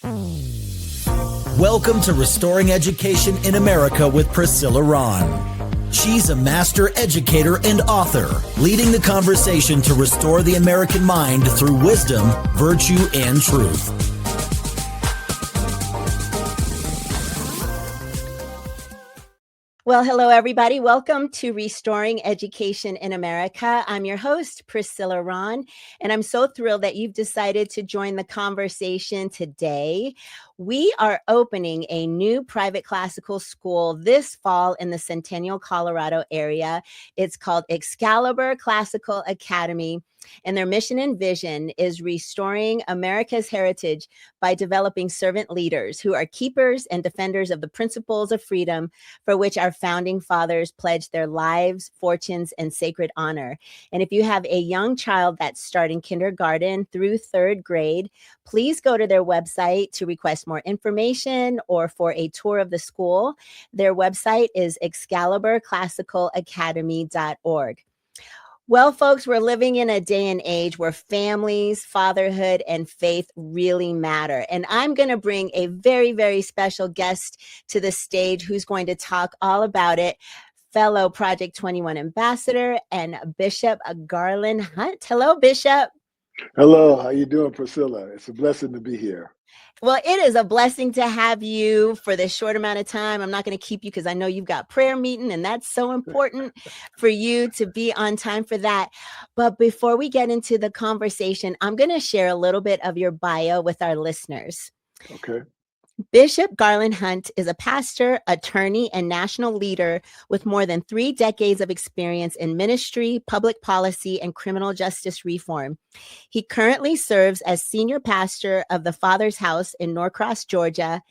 Welcome to Restoring Education in America with Priscilla Rahn. She's a master educator and author, leading the conversation to restore the American mind through wisdom, virtue, and truth. Well, hello, everybody. Welcome to Restoring Education in America. I'm your host, Priscilla Rahn, and I'm so thrilled that you've decided to join the conversation today. We are opening a new private classical school this fall in the Centennial, Colorado area. It's called Excalibur Classical Academy, and their mission and vision is restoring America's heritage by developing servant leaders who are keepers and defenders of the principles of freedom for which our founding fathers pledged their lives, fortunes, and sacred honor. And if you have a young child that's starting kindergarten through third grade, please go to their website to request more information or for a tour of the school. Their website is excaliburclassicalacademy.org. Well, folks, we're living in a day and age where families, fatherhood, and faith really matter. And I'm going to bring a very, very special guest to the stage who's going to talk all about it. Fellow Project 21 ambassador and Bishop Garland Hunt. Hello, Bishop. Hello. How you doing, Priscilla? It's a blessing to be here. Well, it is a blessing to have you for this short amount of time. I'm not going to keep you because I know you've got prayer meeting, and that's so important for you to be on time for that. But before we get into the conversation, I'm going to share a little bit of your bio with our listeners. Okay. Bishop Garland Hunt is a pastor, attorney, and national leader with more than 3 decades of experience in ministry, public policy, and criminal justice reform. He currently serves as senior pastor of the Father's House in Norcross, Georgia,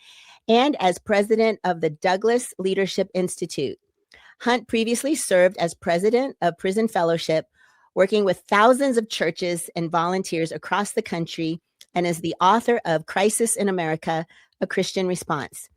and as president of the Douglas Leadership Institute. Hunt previously served as president of Prison Fellowship, working with thousands of churches and volunteers across the country, and is the author of Crisis in America, A Christian Response.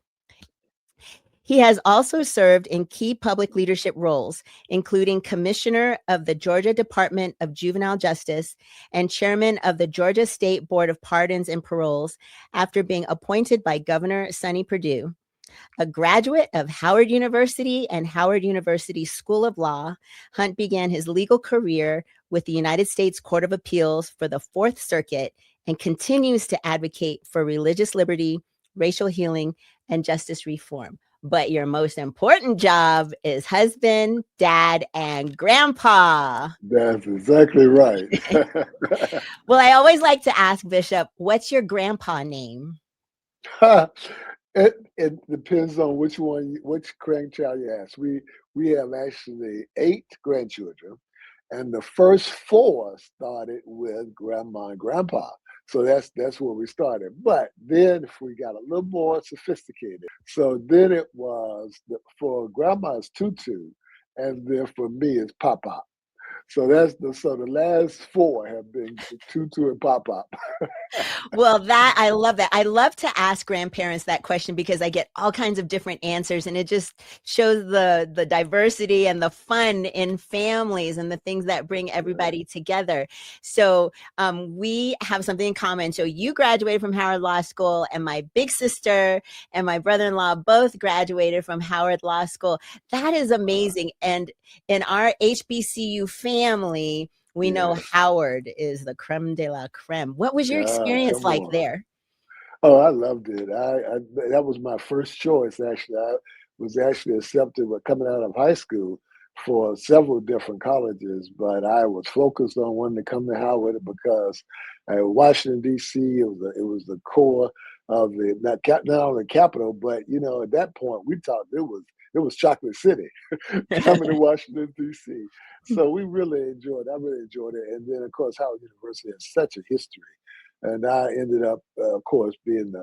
He has also served in key public leadership roles, including Commissioner of the Georgia Department of Juvenile Justice and Chairman of the Georgia State Board of Pardons and Paroles after being appointed by Governor Sonny Perdue. A graduate of Howard University and Howard University School of Law, Hunt began his legal career with the United States Court of Appeals for the Fourth Circuit and continues to advocate for religious liberty, racial healing, and justice reform. But your most important job is husband, dad, and grandpa. That's exactly right. Well, I always like to ask Bishop, what's your grandpa name? It depends on which grandchild you ask. We have actually 8 grandchildren, and the first 4 started with grandma and grandpa. So that's where we started. But then if we got a little more sophisticated, so then it was for grandma is Tutu, and then for me it's Papa. So the last 4 have been Tutu and Papa. Well, I love that. I love to ask grandparents that question because I get all kinds of different answers, and it just shows the diversity and the fun in families and the things that bring everybody together. So we have something in common. So you graduated from Howard Law School, and my big sister and my brother-in-law both graduated from Howard Law School. That is amazing. And in our HBCU family, we know Howard is the creme de la creme. What was your experience like there? Oh, I loved it. I that was my first choice, actually. I was actually accepted coming out of high school for several different colleges, but I was focused on wanting to come to Howard because Washington, D.C., it was the core of not only the capital, but, at that point, we thought it was Chocolate City coming to Washington, D.C. So I really enjoyed it. And then, of course, Howard University has such a history. And I ended up, of course, being the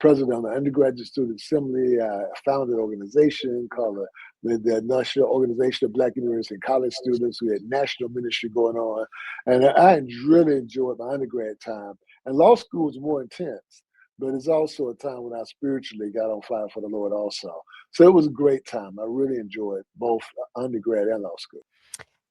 president of the Undergraduate Student Assembly. I founded an organization called the National Organization of Black University and College Students. We had national ministry going on. And I really enjoyed my undergrad time. And law school was more intense, but it's also a time when I spiritually got on fire for the Lord also. So it was a great time. I really enjoyed both undergrad and law school.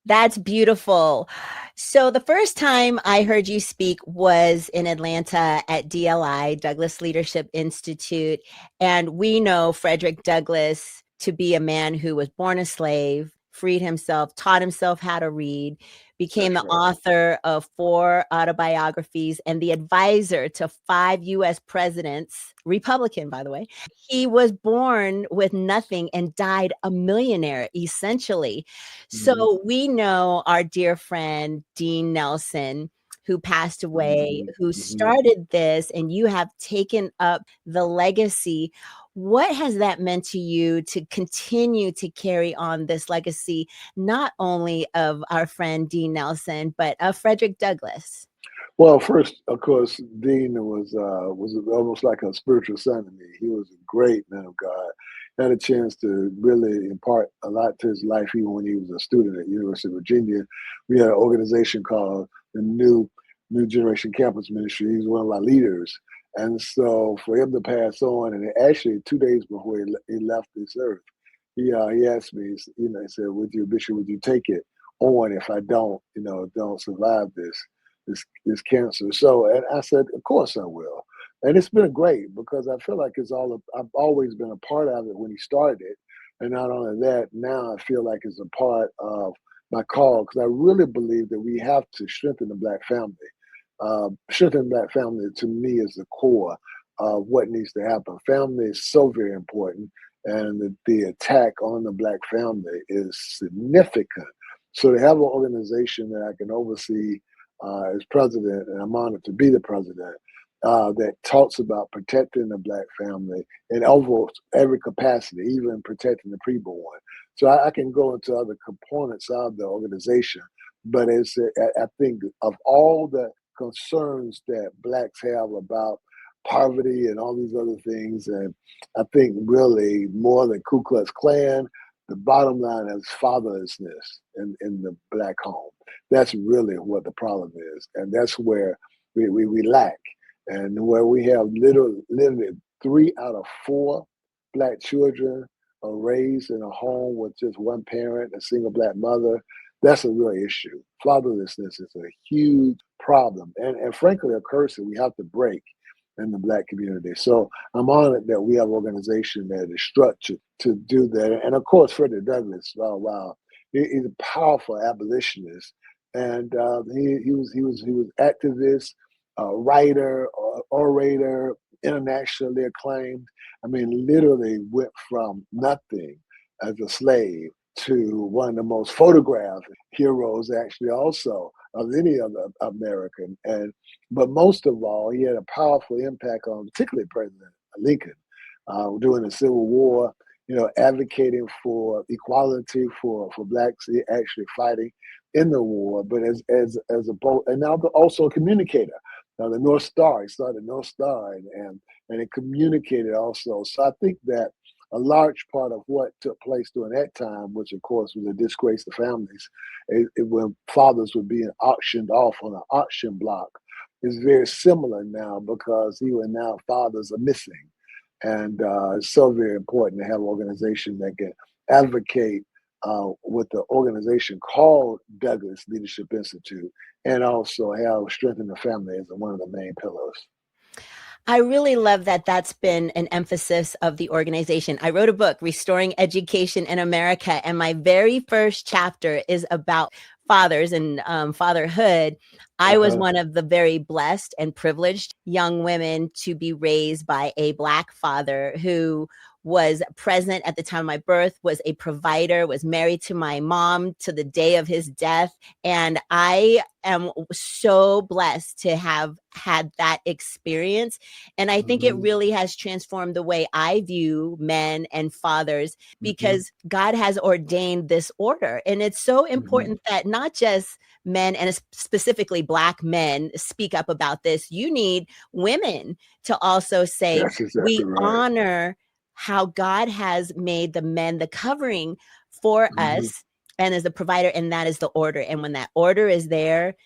That's beautiful. So the first time I heard you speak was in Atlanta at DLI, Douglas Leadership Institute. And we know Frederick Douglass to be a man who was born a slave, freed himself, taught himself how to read, became That's the right. author of 4 autobiographies and the advisor to 5 US presidents, Republican, by the way. He was born with nothing and died a millionaire, essentially. Hmm. So we know our dear friend, Dean Nelson, who passed away, Hmm. who Hmm. started this, and you have taken up the legacy. What has that meant to you to continue to carry on this legacy, not only of our friend Dean Nelson, but of Frederick Douglass? Well, first, of course, Dean was almost like a spiritual son to me. He was a great man of God. Had a chance to really impart a lot to his life, even when he was a student at University of Virginia. We had an organization called the New Generation Campus Ministry. He was one of our leaders, and so for him to pass on, and actually 2 days before he left this earth, he asked me, he said, "Would you, Bishop, would you take it on if I don't survive this cancer?" So, and I said, "Of course I will." And it's been great because I feel like I've always been a part of it when he started, and not only that, now I feel like it's a part of my call because I really believe that we have to strengthen the Black family. Strengthening the Black family to me is the core of what needs to happen. Family is so very important, and the attack on the Black family is significant. So to have an organization that I can oversee as president, and I'm honored to be the president, that talks about protecting the Black family in almost every capacity, even protecting the preborn. So I can go into other components of the organization, but I think of all the concerns that Blacks have about poverty and all these other things, and I think really more than Ku Klux Klan, the bottom line is fatherlessness in the Black home. That's really what the problem is, and that's where we lack, and where we have literally 3 out of 4 Black children are raised in a home with just one parent, a single Black mother. That's a real issue. Fatherlessness is a huge problem, and frankly, a curse that we have to break in the Black community. So I'm honored that we have an organization that is structured to do that. And of course, Frederick Douglass, wow, he's a powerful abolitionist, and he was activist, writer, orator, internationally acclaimed. I mean, literally went from nothing as a slave to one of the most photographed heroes, actually, also of any other American. And but most of all, he had a powerful impact on particularly President Lincoln during the Civil War. Advocating for equality for blacks, actually fighting in the war, but as a both, and now also a communicator. Now the North Star, he started North Star, and it communicated also. So I think that a large part of what took place during that time, which of course was a disgrace to families, when fathers were being auctioned off on an auction block, is very similar now because even now fathers are missing. And it's so very important to have an organization that can advocate with the organization called Douglas Leadership Institute, and also have strengthen the family as one of the main pillars. I really love that that's been an emphasis of the organization. I wrote a book, Restoring Education in America, and my very first chapter is about fathers and fatherhood. I was Uh-huh. one of the very blessed and privileged young women to be raised by a Black father who was present at the time of my birth, was a provider, was married to my mom to the day of his death. And I am so blessed to have had that experience. And I think it Hmm. really has transformed the way I view men and fathers Hmm. because God has ordained this order. And it's so Hmm. important that not just men and specifically Black men speak up about this. You need women to also say, That's exactly we right. honor how God has made the men the covering for Hmm. us and as the provider, and that is the order. And when that order is there,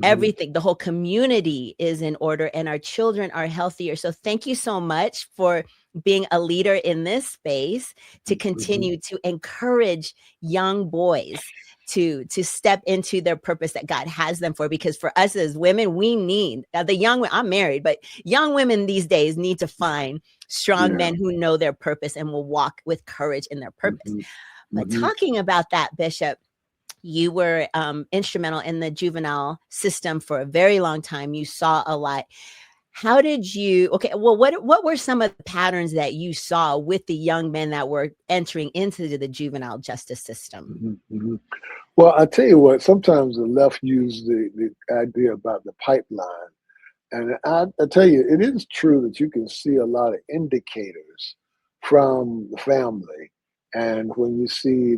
everything, the whole community is in order and our children are healthier. So thank you so much for being a leader in this space to continue to encourage young boys to step into their purpose that God has them for. Because for us as women, we need I'm married, but young women these days need to find strong men who know their purpose and will walk with courage in their purpose. But talking about that, Bishop, you were instrumental in the juvenile system for a very long time. You saw a lot. How did you, what were some of the patterns that you saw with the young men that were entering into the juvenile justice system? Well, I tell you what, sometimes the left use the idea about the pipeline. And I tell you, it is true that you can see a lot of indicators from the family. And when you see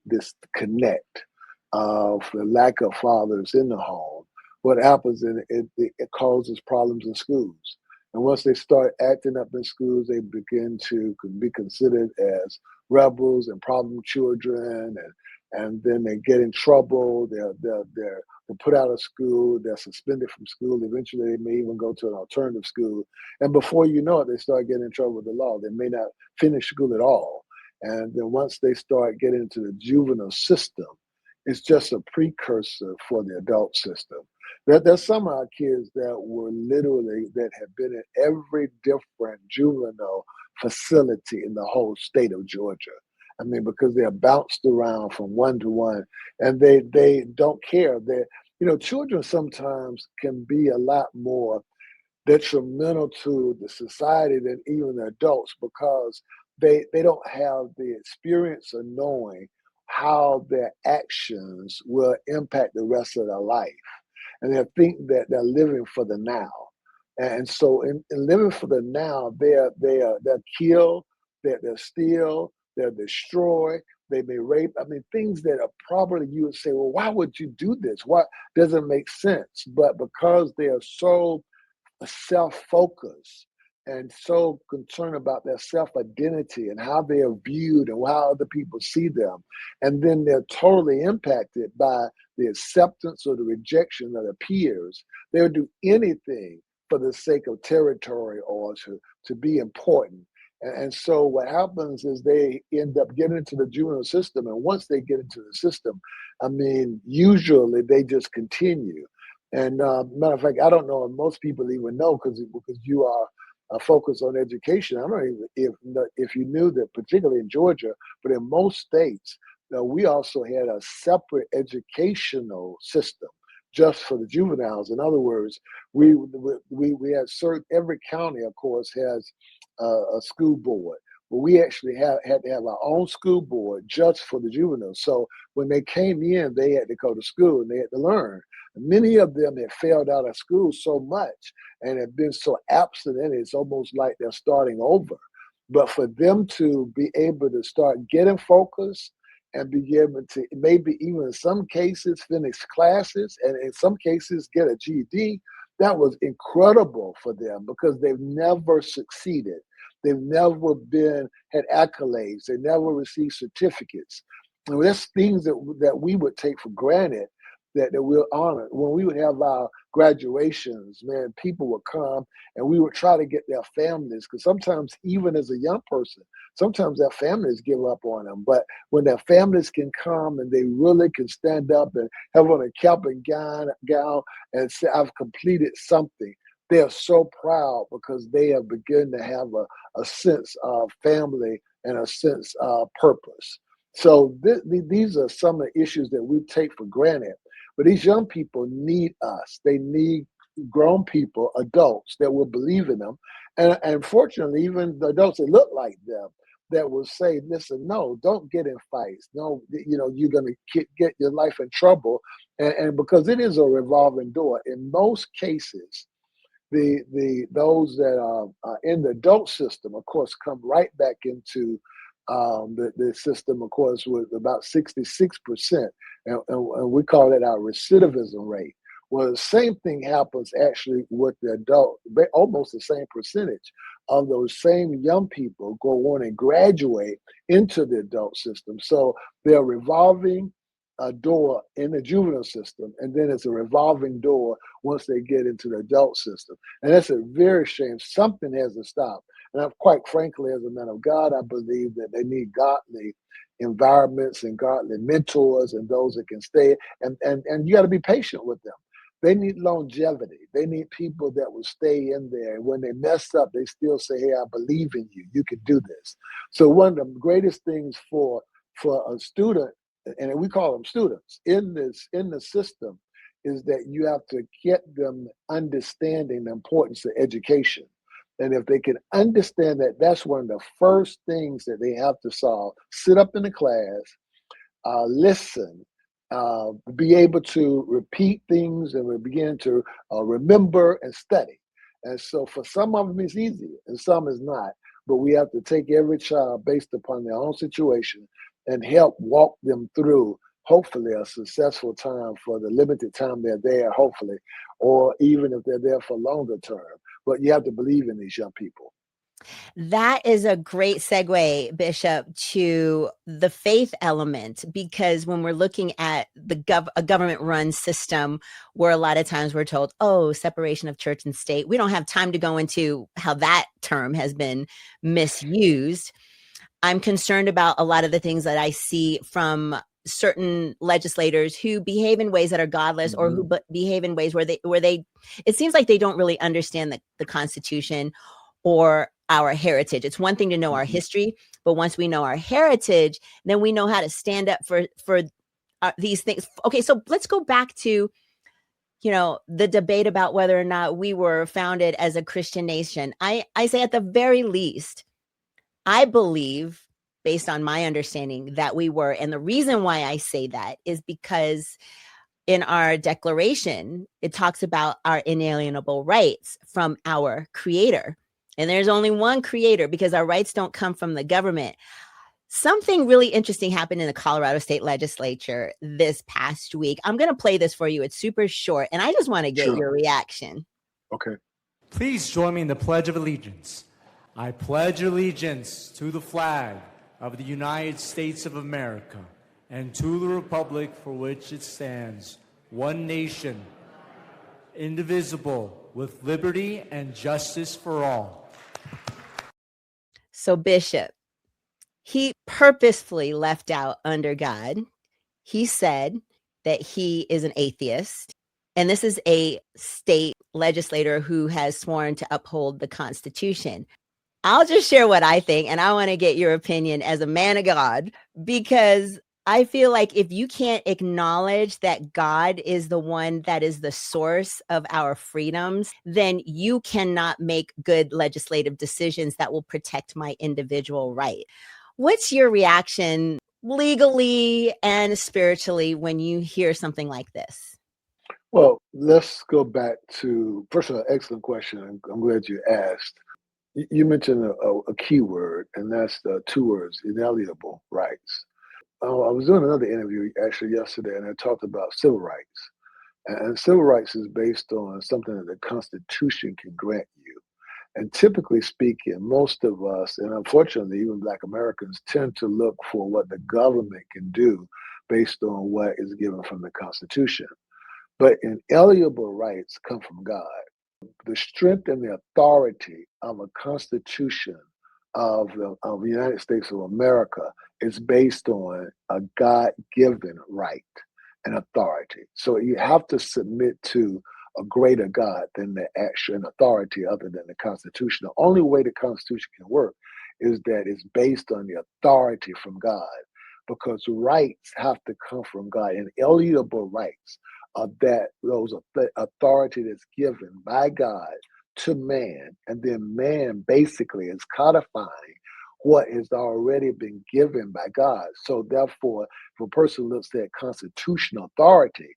this connect of the lack of fathers in the home, what happens is it causes problems in schools. And once they start acting up in schools, they begin to be considered as rebels and problem children, and then they get in trouble. They're put out of school. They're suspended from school. Eventually, they may even go to an alternative school. And before you know it, they start getting in trouble with the law. They may not finish school at all. And then once they start getting into the juvenile system, it's just a precursor for the adult system. There's some of our kids that have been in every different juvenile facility in the whole state of Georgia. I mean, because they're bounced around from one to one, and they don't care. Children sometimes can be a lot more detrimental to the society than even the adults, because they don't have the experience of knowing how their actions will impact the rest of their life. And they think that they're living for the now. And so in living for the now, they're killed, they're steal, they're destroy, they may rape. I mean, things that are probably, you would say, well, why would you do this? Why doesn't make sense? But because they are so self-focused and so concerned about their self-identity and how they are viewed and how other people see them, and then they're totally impacted by the acceptance or the rejection of their peers, they'll do anything for the sake of territory or to be important. And so what happens is they end up getting into the juvenile system. And once they get into the system, I mean, usually they just continue. And matter of fact, I don't know if most people even know, because you are focused on education. I don't even if you knew that, particularly in Georgia, but in most states, we also had a separate educational system just for the juveniles. In other words, we had every county, of course, has a school board. But we actually had to have our own school board just for the juveniles. So when they came in, they had to go to school and they had to learn. Many of them had failed out of school so much and had been so absent in it, it's almost like they're starting over. But for them to be able to start getting focused and be able to maybe even in some cases finish classes and in some cases get a GED, that was incredible for them, because they've never succeeded. They've never had accolades. They never received certificates. And that's things that we would take for granted that we'll honor. When we would have our graduations, man, people would come and we would try to get their families, because sometimes even as a young person, sometimes their families give up on them. But when their families can come and they really can stand up and have on a cap and gown and say, I've completed something, they are so proud, because they have begun to have a sense of family and a sense of purpose. So these are some of the issues that we take for granted. But these young people need us. They need grown people, adults that will believe in them. And fortunately, even the adults that look like them that will say, listen, no, don't get in fights. No, you're going to get your life in trouble. And because it is a revolving door. In most cases, those that are in the adult system, of course, come right back into the system, of course, with about 66%. And we call that our recidivism rate. Well, the same thing happens actually with the adult, almost the same percentage of those same young people go on and graduate into the adult system. So they're revolving a door in the juvenile system, and then it's a revolving door once they get into the adult system. And that's a very shame. Something has to stop. And quite frankly, as a man of God, I believe that they need godly environments and godly mentors and those that can stay. And you got to be patient with them. They need longevity. They need people that will stay in there. When they mess up, they still say, hey, I believe in you. You can do this. So one of the greatest things for a student, and we call them students, in the system, is that you have to get them understanding the importance of education. And if they can understand that, that's one of the first things that they have to solve. Sit up in the class, listen, be able to repeat things, and we begin to remember and study. And so for some of them it's easy and some is not, but we have to take every child based upon their own situation and help walk them through, hopefully, a successful time for the limited time they're there, hopefully, or even if they're there for longer term. But you have to believe in these young people. That is a great segue, Bishop, to the faith element, because when we're looking at a government-run system where a lot of times we're told, oh, separation of church and state, we don't have time to go into how that term has been misused. I'm concerned about a lot of the things that I see from certain legislators who behave in ways that are godless, or who behave in ways where they it seems like they don't really understand the Constitution or our heritage. It's one thing to know our history, but once we know our heritage, then we know how to stand up for these things. Okay, so let's go back to the debate about whether or not we were founded as a Christian nation. I say at the very least, I believe, based on my understanding, that we were. And the reason why I say that is because in our declaration, it talks about our inalienable rights from our creator. And there's only one creator, because our rights don't come from the government. Something really interesting happened in the Colorado State Legislature this past week. I'm going to play this for you. It's super short, and I just want to get your reaction. Okay. Please join me in the Pledge of Allegiance. I pledge allegiance to the flag of the United States of America and to the republic for which it stands, one nation, indivisible, with liberty and justice for all. So, Bishop, he purposefully left out under God. He said that he is an atheist. And this is a state legislator who has sworn to uphold the Constitution. I'll just share what I think, and I want to get your opinion as a man of God, because I feel like if you can't acknowledge that God is the one that is the source of our freedoms, then you cannot make good legislative decisions that will protect my individual right. What's your reaction legally and spiritually when you hear something like this? Well, let's go back to, first of all, excellent question. I'm glad you asked. You mentioned a key word, and that's the two words, inalienable rights. I was doing another interview actually yesterday, and I talked about civil rights. And civil rights is based on something that the Constitution can grant you. And typically speaking, most of us, and unfortunately even Black Americans, tend to look for what the government can do based on what is given from the Constitution. But inalienable rights come from God. The strength and the authority of a Constitution of the United States of America is based on a God-given right and authority. So you have to submit to a greater God than the actual authority other than the Constitution. The only way the Constitution can work is that it's based on the authority from God, because rights have to come from God. Inalienable rights are those authority that's given by God to man, and then man basically is codifying what has already been given by God. So therefore, if a person looks at constitutional authority,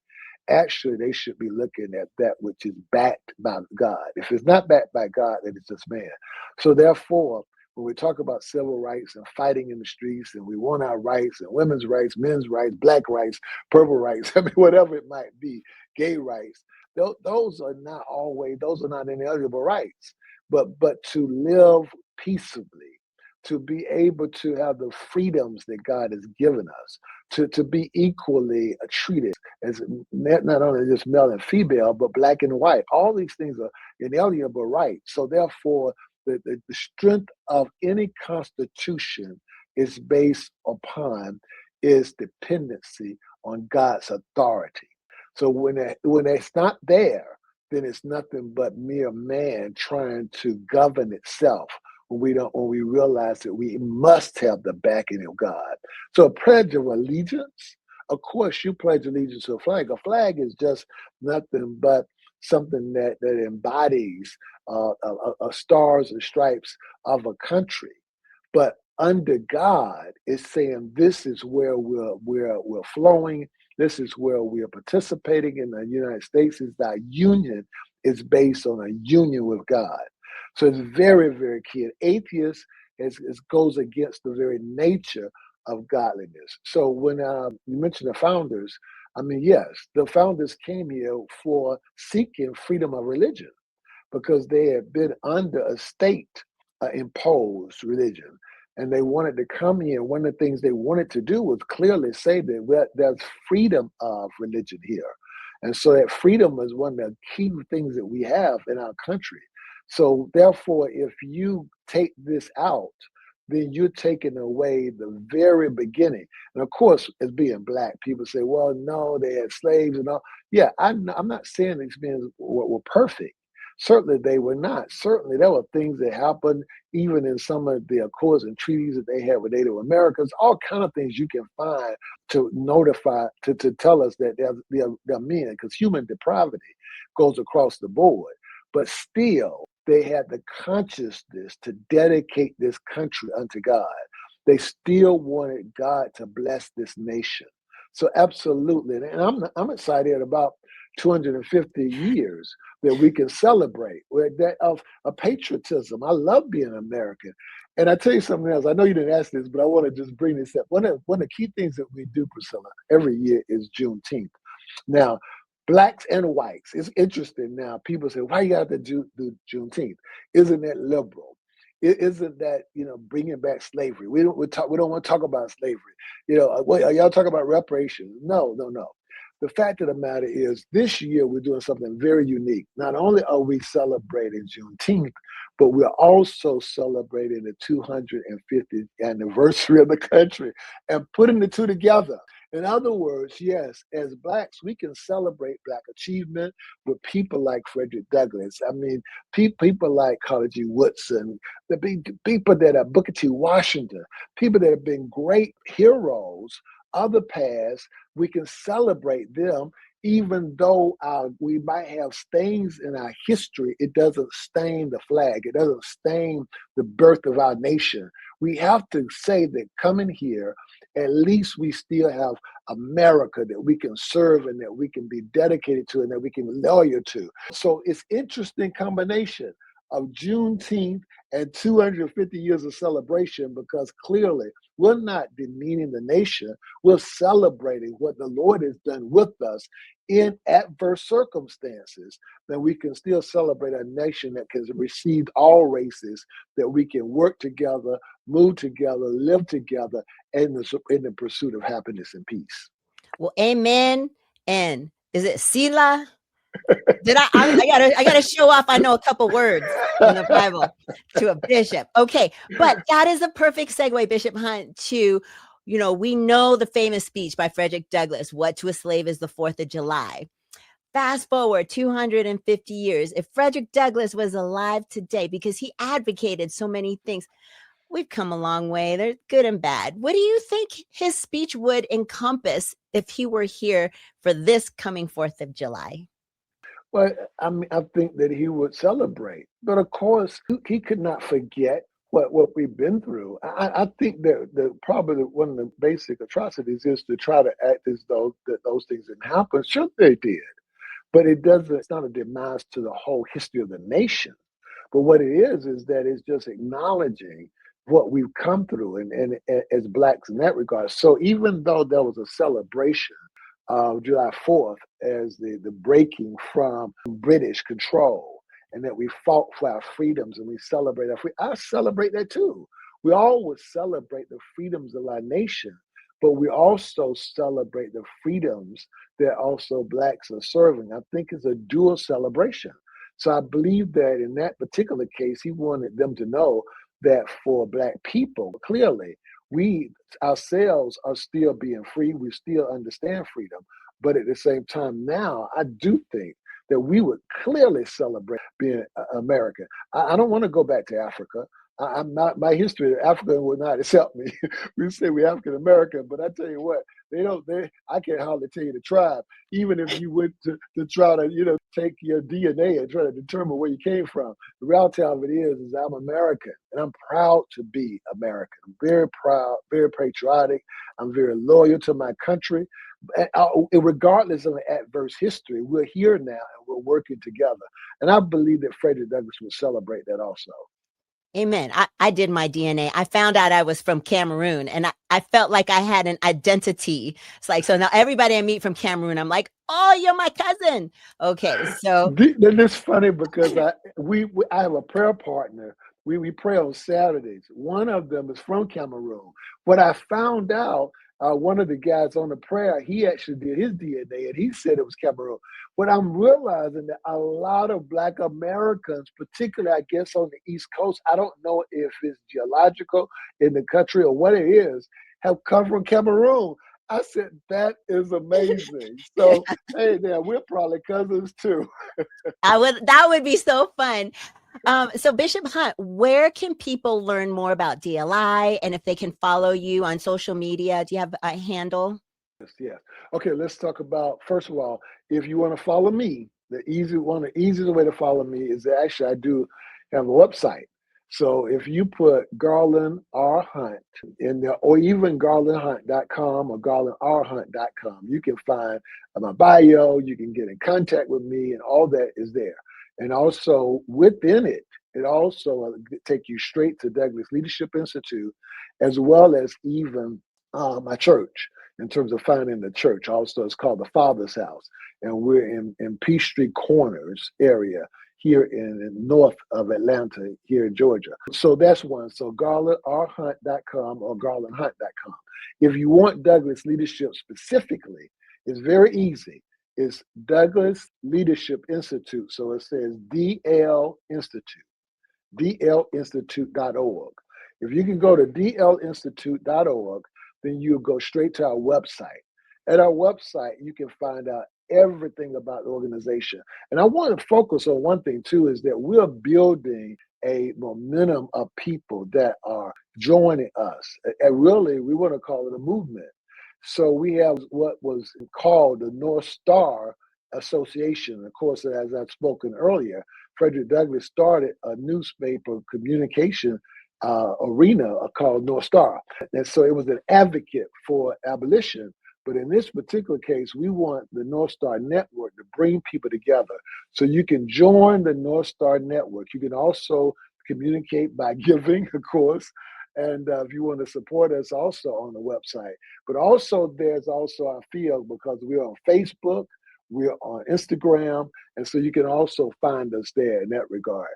actually they should be looking at that which is backed by God. If it's not backed by God, then it's just man. So therefore, when we talk about civil rights and fighting in the streets, and we want our rights, and women's rights, men's rights, Black rights, purple rights, I mean, whatever it might be, gay rights, those are not inalienable rights. But to live peaceably, to be able to have the freedoms that God has given us, to be equally treated as not only just male and female, but black and white. All these things are inalienable rights. So therefore, the strength of any constitution is based upon its dependency on God's authority. So when it's not there, then it's nothing but mere man trying to govern itself. When we realize that we must have the backing of God. So a pledge of allegiance, of course, you pledge allegiance to a flag. A flag is just nothing but something that embodies stars and stripes of a country. But under God, it's saying this is where we're flowing. This is where we are participating in the United States. Is that union is based on a union with God. So it's very, very key. An atheist goes against the very nature of godliness. So when you mentioned the founders, I mean, yes, the founders came here for seeking freedom of religion because they had been under a state imposed religion. And they wanted to come here. One of the things they wanted to do was clearly say that there's freedom of religion here. And so that freedom is one of the key things that we have in our country. So therefore, if you take this out, then you're taking away the very beginning. And of course, as being black, people say, well, no, they had slaves and all. Yeah, I'm not saying these men were perfect. Certainly they were not. Certainly there were things that happened even in some of the accords and treaties that they had with Native Americans, all kind of things you can find to notify, to tell us that they're men, because human depravity goes across the board. But still, they had the consciousness to dedicate this country unto God. They still wanted God to bless this nation. So absolutely, and I'm excited about 250 years that we can celebrate that of a patriotism. I love being American. And I tell you something else. I know you didn't ask this, but I want to just bring this up. One of the key things that we do, Priscilla, every year is Juneteenth. Now, blacks and whites. It's interesting now. People say, why you got to do Juneteenth? Isn't that liberal? Isn't that, bringing back slavery? We don't want to talk about slavery. Are y'all talking about reparations? No. The fact of the matter is, this year we're doing something very unique. Not only are we celebrating Juneteenth, but we're also celebrating the 250th anniversary of the country and putting the two together. In other words, yes, as blacks, we can celebrate black achievement with people like Frederick Douglass. I mean, people like Carter G. Woodson, the people that are Booker T. Washington, people that have been great heroes of the past. We can celebrate them, even though we might have stains in our history. It doesn't stain the flag. It doesn't stain the birth of our nation. We have to say that coming here, at least we still have America that we can serve and that we can be dedicated to and that we can be loyal to. So it's interesting combination of Juneteenth and 250 years of celebration, because clearly we're not demeaning the nation. We're celebrating what the Lord has done with us in adverse circumstances. Then we can still celebrate a nation that has received all races, that we can work together, move together, live together in the pursuit of happiness and peace. Well, amen. And is it Sila? I gotta show off. I know a couple words in the Bible to a bishop. Okay, but that is a perfect segue, Bishop Hunt, to, we know the famous speech by Frederick Douglass, "What to a slave is the 4th of July." Fast forward 250 years. If Frederick Douglass was alive today, because he advocated so many things, we've come a long way. They're good and bad. What do you think his speech would encompass if he were here for this coming 4th of July? Well, I think that he would celebrate, but of course he could not forget what we've been through. I think that probably one of the basic atrocities is to try to act as though that those things didn't happen. Sure, they did, but it's not a demise to the whole history of the nation. But what it is that it's just acknowledging what we've come through, and as blacks in that regard. So even though there was a celebration of July 4th as the breaking from British control, and that we fought for our freedoms and we celebrate our freedom, I celebrate that too. we always celebrate the freedoms of our nation, but we also celebrate the freedoms that also Blacks are serving. I think it's a dual celebration. So I believe that in that particular case, he wanted them to know that for Black people, clearly, we ourselves are still being free. We still understand freedom. But at the same time now, I do think that we would clearly celebrate being American. I don't want to go back to Africa. I'm not, my history of Africa would not accept me. We say we're African American, but I tell you what, I can't hardly tell you the tribe. Even if you went to try to, take your DNA and try to determine where you came from. The reality of it is I'm American, and I'm proud to be American. I'm very proud, very patriotic. I'm very loyal to my country. Regardless of an adverse history, we're here now and we're working together. And I believe that Frederick Douglass will celebrate that also. Amen. I did my DNA. I found out I was from Cameroon, and I felt like I had an identity. It's like, so now everybody I meet from Cameroon, I'm like, oh, you're my cousin. Okay. So it's funny because I have a prayer partner. We pray on Saturdays. One of them is from Cameroon. What I found out, one of the guys on the prayer, he actually did his DNA, and he said it was Cameroon. But I'm realizing that a lot of Black Americans, particularly, I guess, on the East Coast, I don't know if it's geological in the country or what it is, have come from Cameroon. I said, that is amazing. So, hey, now we're probably cousins too. That would be so fun. So Bishop Hunt, where can people learn more about DLI, and if they can follow you on social media? Do you have a handle? Yes. Okay, let's talk about, first of all, if you want to follow me, the easiest way to follow me is actually I do have a website. So if you put Garland R. Hunt in there, or even garlandhunt.com or garlandrhunt.com, you can find my bio, you can get in contact with me, and all that is there. And also within it also take you straight to Douglass Leadership Institute, as well as even my church, in terms of finding the church. Also, it's called the Father's House. And we're in Peachtree Corners area here in north of Atlanta, here in Georgia. So that's one. So garlandrhunt.com or garlandhunt.com. If you want Douglass Leadership specifically, it's very easy. It's Douglass Leadership Institute. So it says DL Institute, dlinstitute.org. If you can go to dlinstitute.org, then you'll go straight to our website. At our website, you can find out everything about the organization. And I want to focus on one thing too, is that we're building a momentum of people that are joining us. And really, we want to call it a movement. So we have what was called the North Star Association. Of course, as I've spoken earlier, Frederick Douglass started a newspaper communication arena called North Star. And so it was an advocate for abolition. But in this particular case, we want the North Star Network to bring people together. So you can join the North Star Network. You can also communicate by giving, of course. And if you want to support us also on the website. But also there's also our field, because we're on Facebook, we're on Instagram. And so you can also find us there in that regard.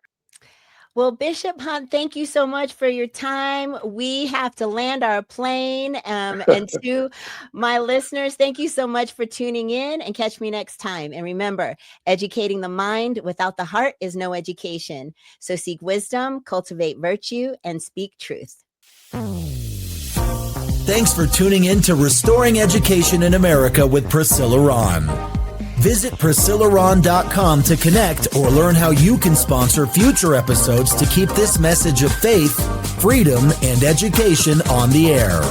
Well, Bishop Hunt, thank you so much for your time. We have to land our plane. And to my listeners, thank you so much for tuning in, and catch me next time. And remember, educating the mind without the heart is no education. So seek wisdom, cultivate virtue, and speak truth. Thanks for tuning in to Restoring Education in America with Priscilla Rahn. Visit PriscillaRahn.com to connect or learn how you can sponsor future episodes to keep this message of faith, freedom, and education on the air.